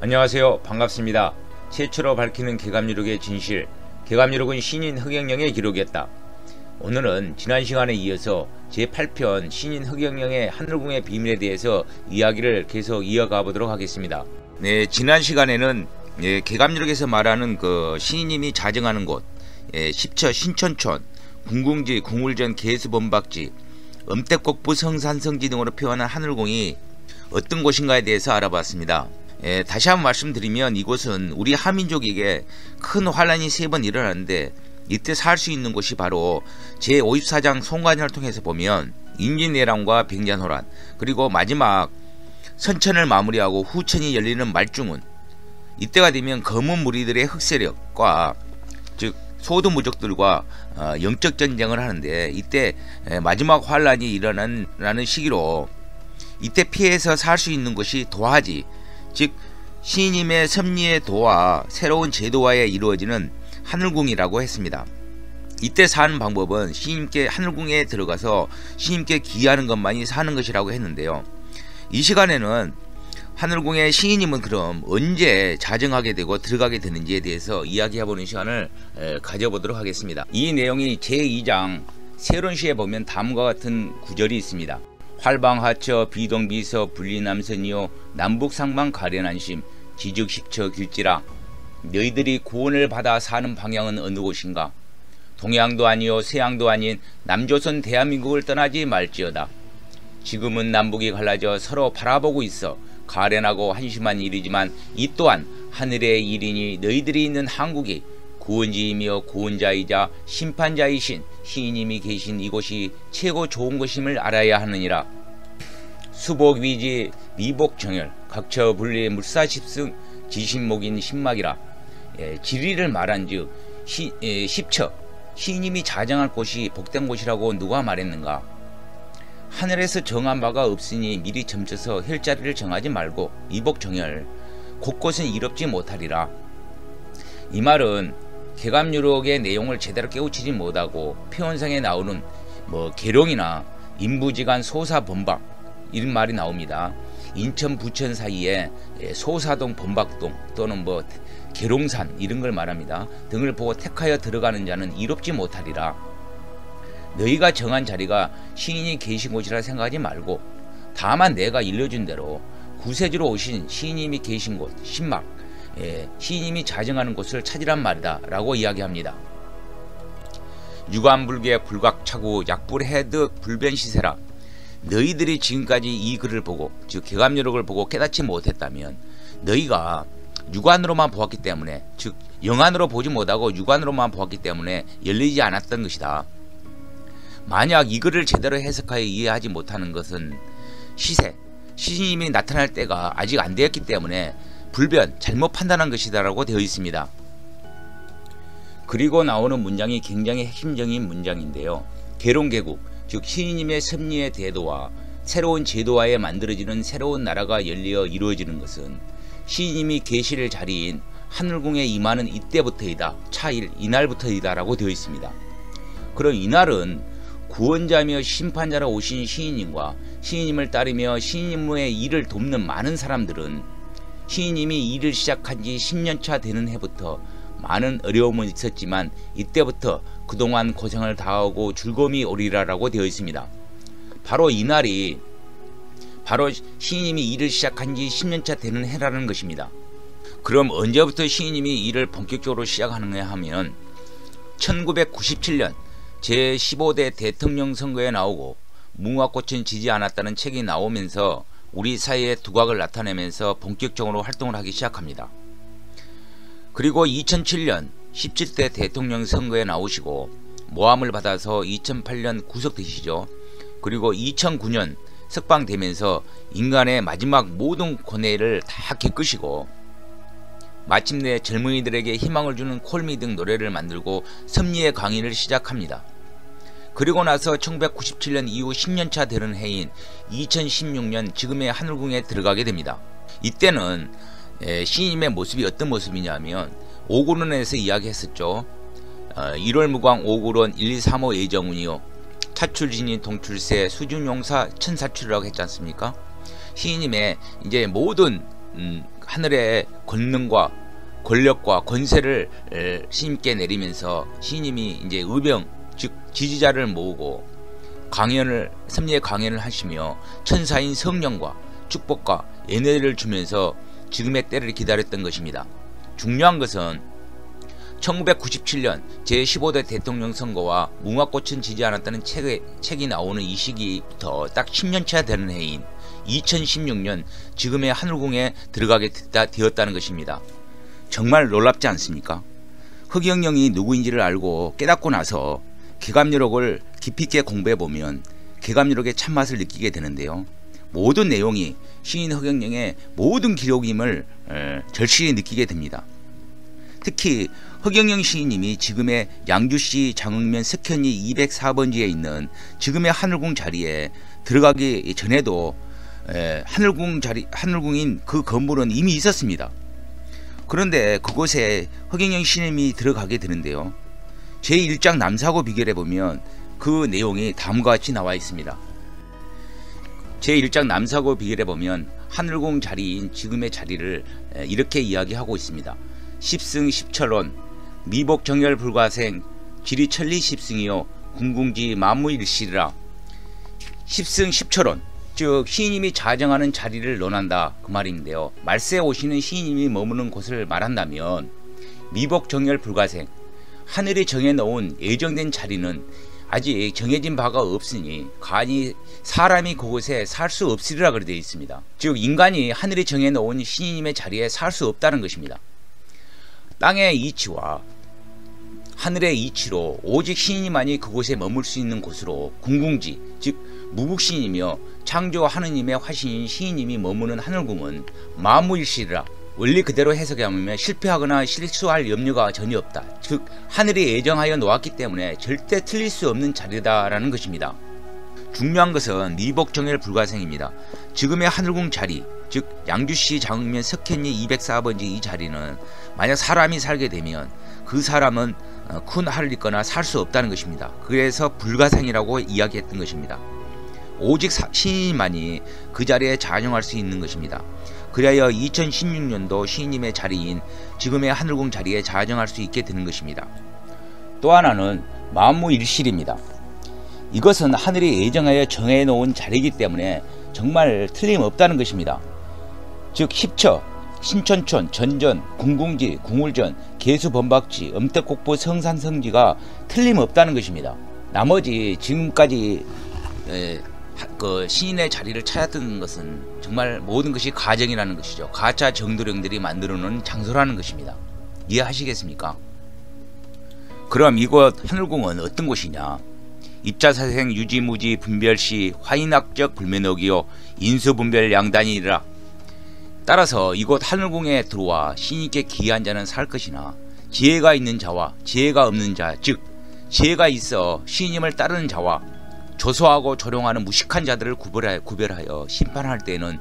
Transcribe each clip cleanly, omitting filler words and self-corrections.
안녕하세요. 반갑습니다. 최초로 밝히는 개감유록의 진실, 개감유록은 신인 흑영령의 기록이었다. 오늘은 지난 시간에 이어서 제8편 신인 흑영령의 하늘궁의 비밀에 대해서 이야기를 계속 이어가 보도록 하겠습니다. 네, 지난 시간에는 개감유록에서 말하는 그 신인님이 자정하는 곳, 십처 신천촌, 궁궁지, 궁울전, 개수범박지, 엄택곡부, 성산성지 등으로 표현한 하늘궁이 어떤 곳인가에 대해서 알아봤습니다. 다시 한번 말씀드리면 이곳은 우리 하민족에게 큰 환란이 3번 일어났는데 이때 살 수 있는 곳이 바로 제54장 송관현을 통해서 보면 임진왜란과 병잔호란, 그리고 마지막 선천을 마무리하고 후천이 열리는 말중운, 이때가 되면 검은 무리들의 흑세력과 즉 소두무족들과 영적 전쟁을 하는데, 이때 마지막 환란이 일어나는 시기로 이때 피해서 살 수 있는 것이 도화지, 즉 신님의 섭리의 도와 새로운 제도화에 이루어지는 하늘궁이라고 했습니다. 이때 사는 방법은 신님께 하늘궁에 들어가서 신님께 기하는 것만이 사는 것이라고 했는데요. 이 시간에는 하늘궁의 신님은 그럼 언제 자정하게 되고 들어가게 되는지에 대해서 이야기해보는 시간을 가져보도록 하겠습니다. 이 내용이 제2장 세론시에 보면 다음과 같은 구절이 있습니다. 활방하처 비동비서 분리남선이요 남북상방 가련한심 지즉십처 길지라. 너희들이 구원을 받아 사는 방향은 어느 곳인가? 동양도 아니요 서양도 아닌 남조선 대한민국을 떠나지 말지어다. 지금은 남북이 갈라져 서로 바라보고 있어 가련하고 한심한 일이지만 이 또한 하늘의 일이니 너희들이 있는 한국이 구원지이며 구원자이자 심판자이신 시인님이 계신 이곳이 최고 좋은 곳임을 알아야 하느니라. 수복위지 미복정열 각처 분리 물사십승 지신목인 신막이라. 지리를 말한즉 십처 시인님이 자정할 곳이 복된 곳이라고 누가 말했는가? 하늘에서 정한 바가 없으니 미리 점쳐서 혈자리를 정하지 말고 미복정열 곳곳은 이롭지 못하리라. 이 말은 개감유록의 내용을 제대로 깨우치지 못하고 표현상에 나오는 계룡이나 인부지간 소사범박 이런 말이 나옵니다. 인천 부천 사이에 소사동 범박동 또는 계룡산 이런 걸 말합니다. 등을 보고 택하여 들어가는 자는 이롭지 못하리라. 너희가 정한 자리가 시인이 계신 곳이라 생각하지 말고 다만 내가 일러준 대로 구세주로 오신 시인님이 계신 곳 신막, 시인님이 자정하는 곳을 찾으란 말이다 라고 이야기합니다. 유관불개 불각차구 약불해득 불변시세라. 너희들이 지금까지 이 글을 보고 즉 개감유록을 보고 깨닫지 못했다면 너희가 육안으로만 보았기 때문에, 즉 영안으로 보지 못하고 육안으로만 보았기 때문에 열리지 않았던 것이다. 만약 이 글을 제대로 해석하여 이해하지 못하는 것은 시인님이 나타날 때가 아직 안 되었기 때문에 불변, 잘못 판단한 것이다 라고 되어 있습니다. 그리고 나오는 문장이 굉장히 핵심적인 문장인데요. 계룡개국, 즉 시인님의 섭리의 대도와 새로운 제도화에 만들어지는 새로운 나라가 열려 이루어지는 것은 시인님이 계실 자리인 하늘궁에 임하는 이때부터이다, 차일 이날부터이다 라고 되어 있습니다. 그럼 이날은 구원자며 심판자로 오신 시인님과 시인님을 따르며 시인님의 일을 돕는 많은 사람들은 시인님이 일을 시작한 지 10년차 되는 해부터 많은 어려움은 있었지만 이때부터 그동안 고생을 다하고 즐거움이 오리라 라고 되어 있습니다. 바로 이날이 바로 시인님이 일을 시작한 지 10년차 되는 해라는 것입니다. 그럼 언제부터 시인님이 일을 본격적으로 시작하느냐 하면 1997년 제15대 대통령 선거에 나오고 무궁화꽃은 지지 않았다는 책이 나오면서 우리 사회의 두각을 나타내면서 본격적으로 활동을 하기 시작합니다. 그리고 2007년 17대 대통령 선거에 나오시고 모함을 받아서 2008년 구속되시죠. 그리고 2009년 석방되면서 인간의 마지막 모든 고뇌를 다 겪으시고 마침내 젊은이들에게 희망을 주는 콜미 등 노래를 만들고 섭리의 강의를 시작합니다. 그리고 나서 1997년 이후 10년차 되는 해인 2016년 지금의 하늘궁에 들어가게 됩니다. 이때는 시인님의 모습이 어떤 모습이냐면 오구론에서 이야기했었죠. 1월무광 오구론 1235 예정운이요 차출진인 동출세 수중용사 천사출이라고 했지 않습니까? 시인님의 이제 모든 하늘의 권능과 권력과 권세를 신님께 내리면서 신님이 이제 의병 즉 지지자를 모으고 섭리의 강연을 하시며 천사인 성령과 축복과 은혜를 주면서 지금의 때를 기다렸던 것입니다. 중요한 것은 1997년 제15대 대통령 선거와 무궁화꽃은 지지 않았다는 책이 나오는 이 시기부터 딱 10년차 되는 해인 2016년 지금의 하늘궁에 들어가게 되었다는 것입니다. 정말 놀랍지 않습니까? 흑영령이 누구인지를 알고 깨닫고 나서 개감유록을 깊이 있게 공부해보면 개감유록의 참맛을 느끼게 되는데요. 모든 내용이 신인 흑영령의 모든 기록임을 절실히 느끼게 됩니다. 특히 흑영령 시인님이 지금의 양주시 장흥면 석현리 204번지에 있는 지금의 하늘궁 자리에 들어가기 전에도 하늘궁인 그 건물은 이미 있었습니다. 그런데 그곳에 흑영령 시인님이 들어가게 되는데요. 제1장 남사고 비결에 보면 그 내용이 다음과 같이 나와 있습니다. 제1장 남사고 비결에 보면 하늘궁 자리인 지금의 자리를 이렇게 이야기하고 있습니다. 십승 십철원 미복정열 불가생 지리천리 십승이요 궁궁지 만무일시리라. 십승 십철원 즉 시인님이 자정하는 자리를 논한다 그 말인데요. 말세에 오시는 시인님이 머무는 곳을 말한다면 미복정열 불가생 하늘이 정해놓은 예정된 자리는 아직 정해진 바가 없으니 간이 사람이 그곳에 살 수 없으리라 그렇게 되어 있습니다. 즉 인간이 하늘이 정해놓은 시인님의 자리에 살 수 없다는 것입니다. 땅의 이치와 하늘의 이치로 오직 신이만이 그곳에 머물 수 있는 곳으로 궁궁지 즉 무국신이며 창조 하느님의 화신인 시인님이 머무는 하늘궁은 만무일시리라. 원리 그대로 해석하면 실패하거나 실수할 염려가 전혀 없다. 즉 하늘이 예정하여 놓았기 때문에 절대 틀릴 수 없는 자리다라는 것입니다. 중요한 것은 미복정열 불가생입니다. 지금의 하늘궁 자리 즉 양주시 장흥면 석현리 204번지 이 자리는 만약 사람이 살게 되면 그 사람은 큰 할을 입거나 살 수 없다는 것입니다. 그래서 불가생이라고 이야기했던 것입니다. 오직 신인만이 그 자리에 자정할 수 있는 것입니다. 그리하여 2016년도 시인님의 자리인 지금의 하늘궁 자리에 자정할 수 있게 되는 것입니다. 또 하나는 만무일실입니다. 이것은 하늘이 예정하여 정해놓은 자리이기 때문에 정말 틀림없다는 것입니다. 즉 십처, 신천촌, 전전, 궁궁지, 궁울전, 계수범박지, 엄택곡포, 성산성지가 틀림없다는 것입니다. 나머지 지금까지 그 시인의 자리를 찾았던 것은 정말 모든 것이 가정이라는 것이죠. 가짜 정도령들이 만들어놓은 장소라는 것입니다. 이해하시겠습니까? 그럼 이곳 하늘궁은 어떤 곳이냐? 입자사생 유지무지 분별시 화인학적 불면옥이요 인수분별 양단이라. 따라서 이곳 하늘궁에 들어와 신님께 기한 자는 살 것이나 지혜가 있는 자와 지혜가 없는 자 즉 지혜가 있어 시인님을 따르는 자와 조소하고 조롱하는 무식한 자들을 구별하여 심판할 때에는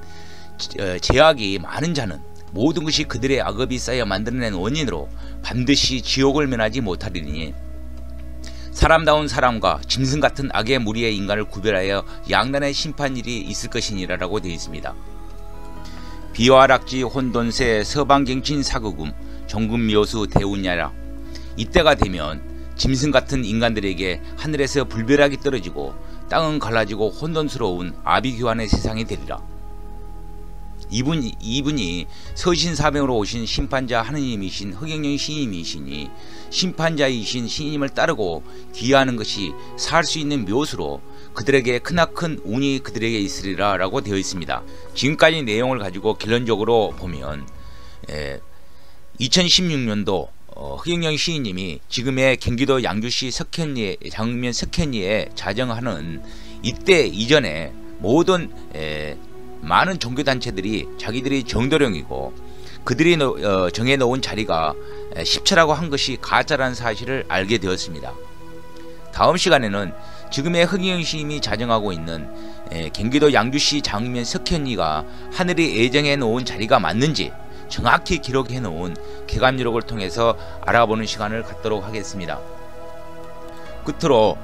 죄악이 많은 자는 모든 것이 그들의 악업이 쌓여 만들어낸 원인으로 반드시 지옥을 면하지 못하리니 사람다운 사람과 짐승 같은 악의 무리의 인간을 구별하여 양단의 심판일이 있을 것이니라 라고 되어 있습니다. 비화락지 혼돈세 서방경친 사극음 정금묘수 대운야라. 이때가 되면 짐승 같은 인간들에게 하늘에서 불벼락이 떨어지고 땅은 갈라지고 혼돈스러운 아비규환의 세상이 되리라. 이분이 서신사병으로 오신 심판자 하느님이신 흑영령 시인님이시니 심판자이신 시인님을 따르고 귀하는 것이 살 수 있는 묘수로 그들에게 크나큰 운이 그들에게 있으리라 라고 되어 있습니다. 지금까지 내용을 가지고 결론적으로 보면 2016년도 흑영령 시인님이 지금의 경기도 양주시 석현리 장흥면 석현리에 자정하는 이때 이전에 모든 많은 종교단체들이 자기들이 정도령이고 그들이 정해놓은 자리가 십처라고 한 것이 가짜라는 사실을 알게 되었습니다. 다음 시간에는 지금의 흑영령 시인이 자정하고 있는 경기도 양주시 장흥면 석현리가 하늘이 예정해 놓은 자리가 맞는지 정확히 기록해 놓은 개감유록을 통해서 알아보는 시간을 갖도록 하겠습니다. 끝으로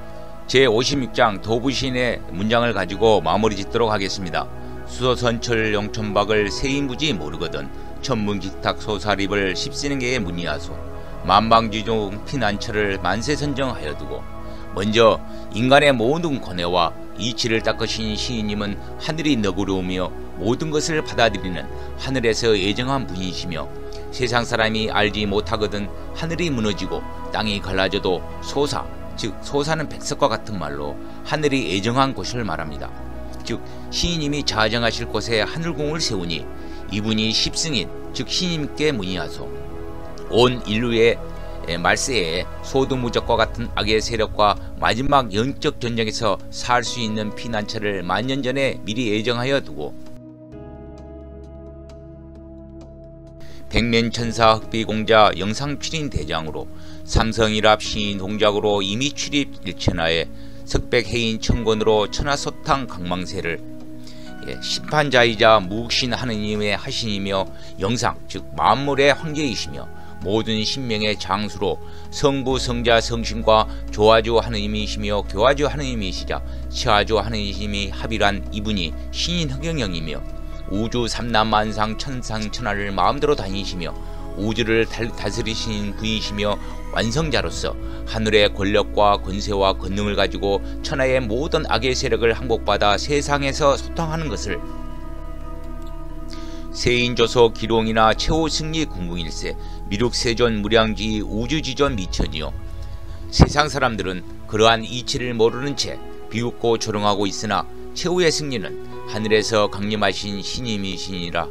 제56장 도부신의 문장을 가지고 마무리 짓도록 하겠습니다. 수소선철 영천박을 세인부지 모르거든 천문기탁 소사립을 십시능계에 문의하소. 만방지종 피난처를 만세선정하여 두고 먼저 인간의 모든 고뇌와 이치를 닦으신 시인님은 하늘이 너그러우며 모든 것을 받아들이는 하늘에서 예정한 분이시며 세상 사람이 알지 못하거든 하늘이 무너지고 땅이 갈라져도 소사, 즉 소사는 백석과 같은 말로 하늘이 예정한 곳을 말합니다. 즉 시인님이 자정하실 곳에 하늘궁을 세우니 이분이 십승인, 즉 시인님께 문의하소. 온 인류의 말세에 소두무적과 같은 악의 세력과 마지막 영적 전쟁에서 살 수 있는 피난처를 만년 전에 미리 예정하여 두고 백면천사 흑비공자 영상출인 대장으로 삼성일합 시인 동작으로 이미 출입 일천하에 석백해인 천권으로 천하소탕 강망세를 심판자이자 무국신 하느님의 하신이며 영상 즉 만물의 황제이시며 모든 신명의 장수로 성부 성자 성신과 조화주 하느님이시며 교화주 하느님이시자 치화주 하느님이 합일한 이분이 신인 흑영영이며 우주 삼남만상 천상천하를 마음대로 다니시며 우주를 다스리신 분이시며 완성자로서 하늘의 권력과 권세와 권능을 가지고 천하의 모든 악의 세력을 항복받아 세상에서 소통하는 것을 세인조소 기롱이나 최호승리 궁궁일세 미륵세존 무량지 우주지존 미천이요. 세상 사람들은 그러한 이치를 모르는 채 비웃고 조롱하고 있으나 최후의 승리는 하늘에서 강림하신 신임이시니라.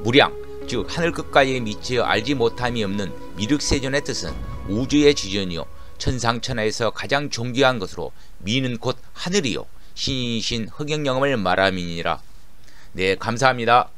무량 즉 하늘 끝까지 미치어 알지 못함이 없는 미륵세존의 뜻은 우주의 지존이요 천상천하에서 가장 존귀한 것으로 미는 곧 하늘이요 신이신 흑영영을 말함이니라. 네, 감사합니다.